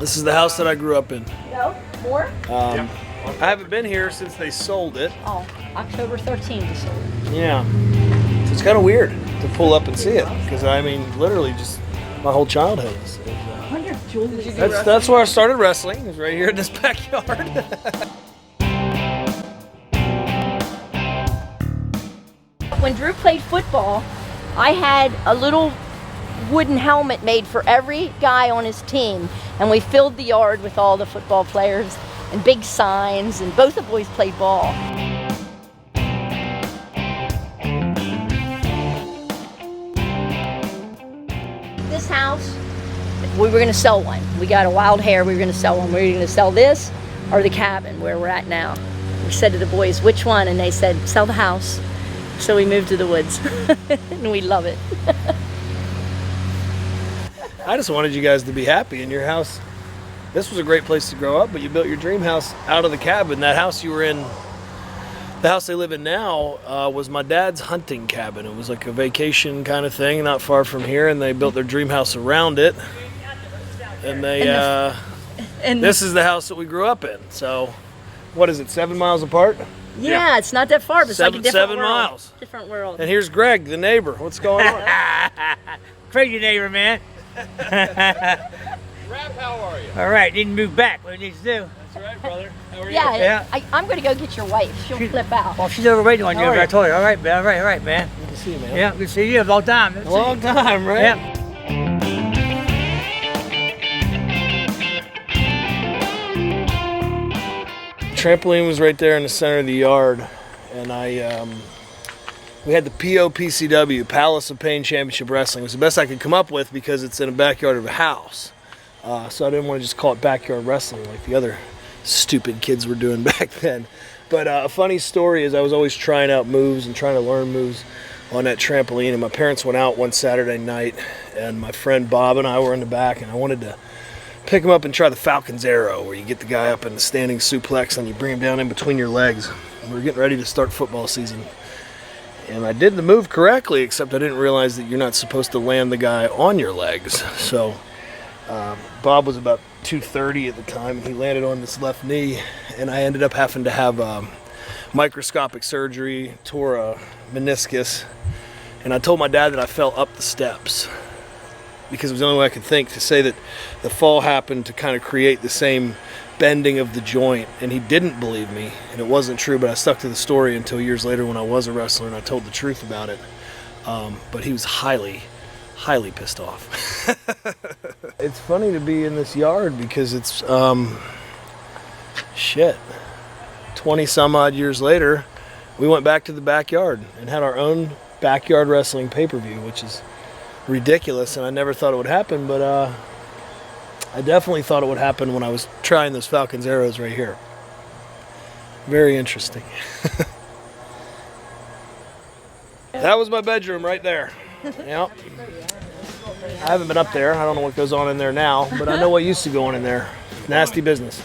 This is the house that I grew up in. No? More? I haven't been here since they sold it. Oh, October 13th they sold it. Yeah. So it's kind of weird to pull up and see it because I mean, literally just my whole childhood. That's where I started wrestling. It was right here in this backyard. When Drew played football, I had a little wooden helmet made for every guy on his team, and we filled the yard with all the football players and big signs, and both the boys played ball. This house, we were going to sell one. We got a wild hair, we were going to sell one. We were going to sell this or the cabin where we're at now. We said to the boys, which one? And they said, sell the house. So we moved to the woods, and we love it. I just wanted you guys to be happy in your house. This was a great place to grow up, but you built your dream house out of the cabin. That house you were in, the house they live in now, was my dad's hunting cabin. It was like a vacation kind of thing, not far from here, and they built their dream house around it. And this is the house that we grew up in. So, what is it, 7 miles apart? Yeah, it's not that far, but it's like a different 7 world. miles. Different world. And here's Greg, the neighbor. What's going on? Crazy neighbor, man. Rap, how are you? All right, need to move back. What do you need to do? That's right, brother. How are you? Yeah, I'm going to go get your wife. She'll flip out. Well, she's over waiting on you. All right. I told her. All right, man. All right, man. Good to see you, man. Yeah, good to see you. A long time. A long time, right? Yeah. Trampoline was right there in the center of the yard, and we had the POPCW, Palace of Pain Championship Wrestling. It was the best I could come up with because it's in a backyard of a house. So I didn't want to just call it backyard wrestling like the other stupid kids were doing back then. But a funny story is I was always trying out moves and trying to learn moves on that trampoline, and my parents went out one Saturday night, and my friend Bob and I were in the back, and I wanted to pick him up and try the Falcon's Arrow, where you get the guy up in the standing suplex and you bring him down in between your legs. We were getting ready to start football season. And I did the move correctly, except I didn't realize that you're not supposed to land the guy on your legs. So Bob was about 230 at the time, and he landed on this left knee, and I ended up having to have microscopic surgery, tore a meniscus, and I told my dad that I fell up the steps, because it was the only way I could think to say that the fall happened to kind of create the same bending of the joint, and he didn't believe me, and it wasn't true, but I stuck to the story until years later when I was a wrestler and I told the truth about it. But he was highly pissed off. It's funny to be in this yard because it's 20 some odd years later, we went back to the backyard and had our own backyard wrestling pay-per-view, which is ridiculous, and I never thought it would happen, but I definitely thought it would happen when I was trying those Falcon's Arrows right here. Very interesting. That was my bedroom right there. Yep. I haven't been up there. I don't know what goes on in there now, but I know what used to go on in there. Nasty business.